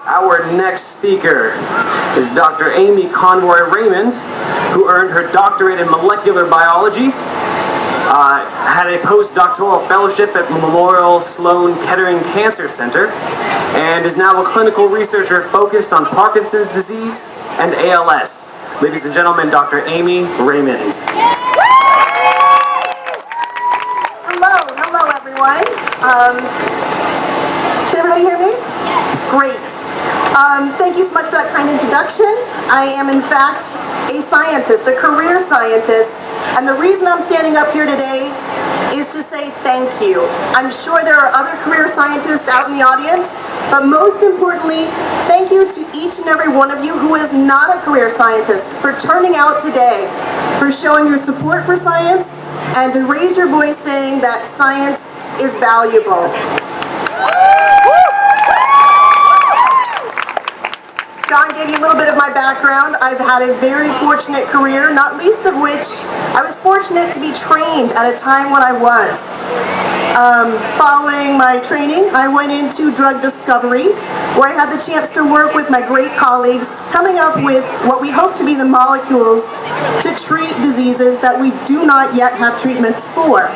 Our next speaker is Dr. Amy Conroy Raymond, who earned her doctorate in molecular biology, had a postdoctoral fellowship at Memorial Sloan Kettering Cancer Center, and is now a clinical researcher focused on Parkinson's disease and ALS. Ladies and gentlemen, Dr. Amy Raymond. Hello everyone. Can everybody hear me? Great. Thank you so much for that kind introduction. I am in fact a scientist, a career scientist, and the reason I'm standing up here today is to say thank you. I'm sure there are other career scientists out in the audience, but most importantly, thank you to each and every one of you who is not a career scientist for turning out today, for showing your support for science, and to raise your voice saying that science is valuable. Don gave you a little bit of my background. I've had a very fortunate career, not least of which I was fortunate to be trained at a time when I was. Following my training, I went into drug discovery, where I had the chance to work with my great colleagues, coming up with what we hope to be the molecules to treat diseases that we do not yet have treatments for.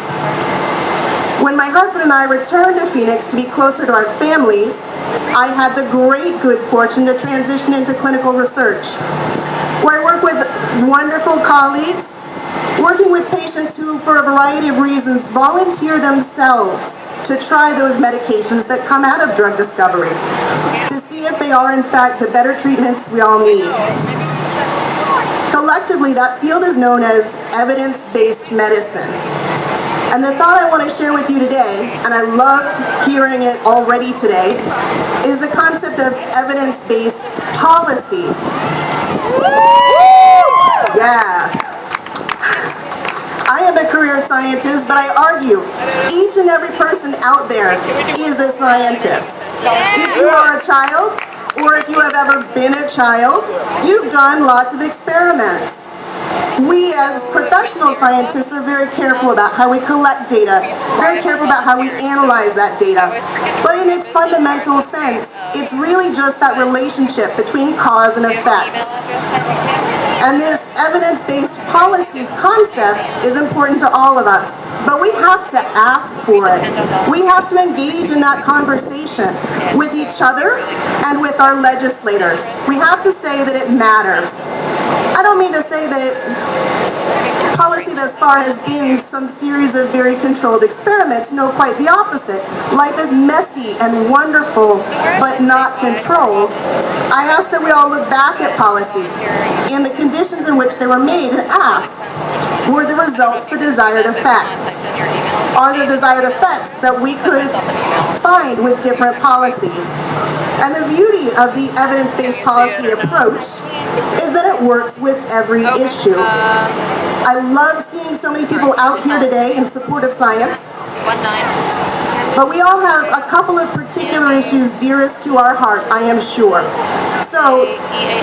When my husband and I returned to Phoenix to be closer to our families, I had the great good fortune to transition into clinical research, where I work with wonderful colleagues, working with patients who, for a variety of reasons, volunteer themselves to try those medications that come out of drug discovery, to see if they are in fact the better treatments we all need. Collectively, that field is known as evidence-based medicine. And the thought I want to share with you today, and I love hearing it already today, is the concept of evidence-based policy. Yeah. I am a career scientist, but I argue each and every person out there is a scientist. If you are a child, or if you have ever been a child, you've done lots of experiments. We as professional scientists are very careful about how we collect data, very careful about how we analyze that data. But in its fundamental sense, it's really just that relationship between cause and effect. And this evidence-based policy concept is important to all of us, but we have to ask for it. We have to engage in that conversation with each other and with our legislators. We have to say that it matters. I don't mean to say that policy thus far has been some series of very controlled experiments. No, quite the opposite. Life is messy and wonderful, but not controlled. I ask that we all look back at policy in the conditions in which they were made and ask, were the results the desired effect? Are there desired effects that we could find with different policies? And the beauty of the evidence-based policy approach is that it works with every issue. I love seeing so many people out here today in support of science, but we all have a couple of particular issues dearest to our heart, I am sure. So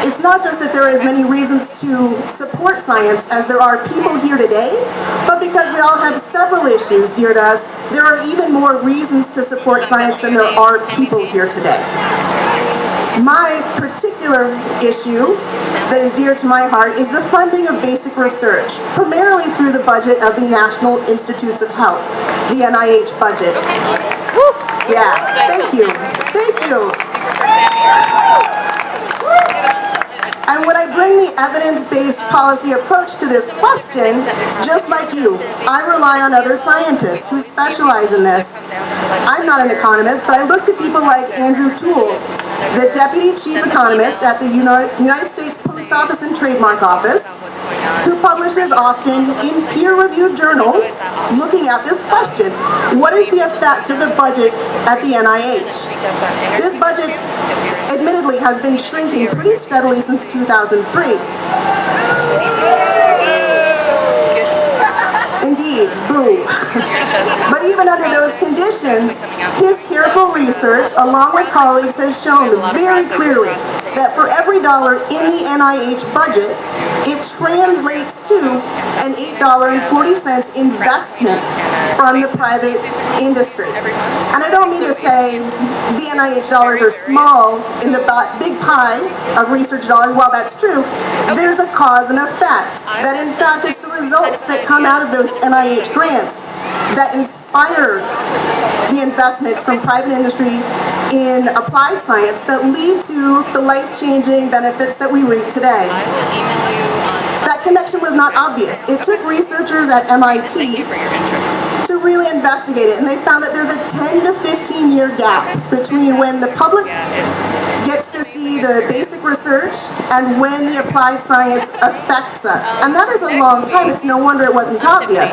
it's not just that there are as many reasons to support science as there are people here today, but because we all have several issues dear to us, there are even more reasons to support science than there are people here today. My particular issue that is dear to my heart is the funding of basic research, primarily through the budget of the National Institutes of Health, the NIH budget. Yeah, thank you. Thank you. And when I bring the evidence-based policy approach to this question, just like you, I rely on other scientists who specialize in this. I'm not an economist, but I look to people like Andrew Toole, the Deputy Chief Economist at the United States Post Office and Trademark Office, who publishes often in peer-reviewed journals looking at this question: what is the effect of the budget at the NIH? This budget, admittedly, has been shrinking pretty steadily since 2003. Indeed, boo. But even under those conditions, his careful research, along with colleagues, has shown very clearly that for every dollar in the NIH budget, it translates to an $8.40 investment from the private industry. And I don't mean to say the NIH dollars are small in the big pie of research dollars. While that's true, there's a cause and effect. That in fact it's the results that come out of those NIH grants that inspire the investments from private industry in applied science that lead to the life-changing benefits that we reap today. That connection was not obvious. It took researchers at MIT to really investigate it, and they found that there's a 10 to 15 year gap between when the public gets to see the basic research and when the applied science affects us. And that is a long time. It's no wonder it wasn't obvious.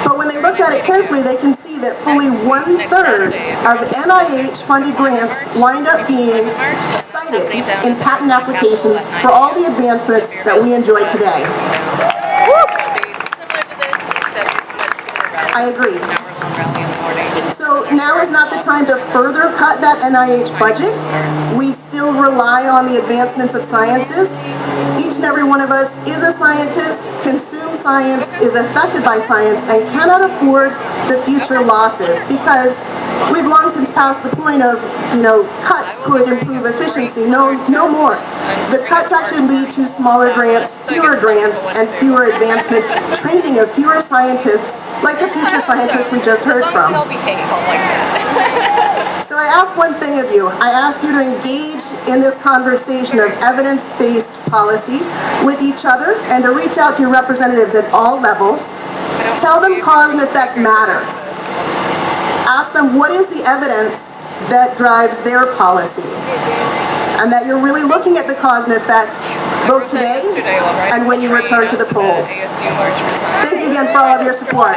But when they looked at it carefully, they can see that fully 1/3 of NIH-funded grants wind up being cited in patent applications for all the advancements that we enjoy today. I agree. So now is not the time to further cut that NIH budget. We still rely on the advancements of sciences. Each and every one of us is a scientist, consumes science, is affected by science, and cannot afford the future losses because we've long since passed the point of, cuts could improve efficiency. No more. The cuts actually lead to smaller grants, and fewer advancements, training of fewer scientists, like the future scientists we just heard from. So I ask one thing of you. I ask you to engage in this conversation of evidence-based policy with each other and to reach out to your representatives at all levels. Tell them cause and effect matters. Ask them what is the evidence that drives their policy, and that you're really looking at the cause and effect both today and when you return to the polls. Thank you again for all of your support.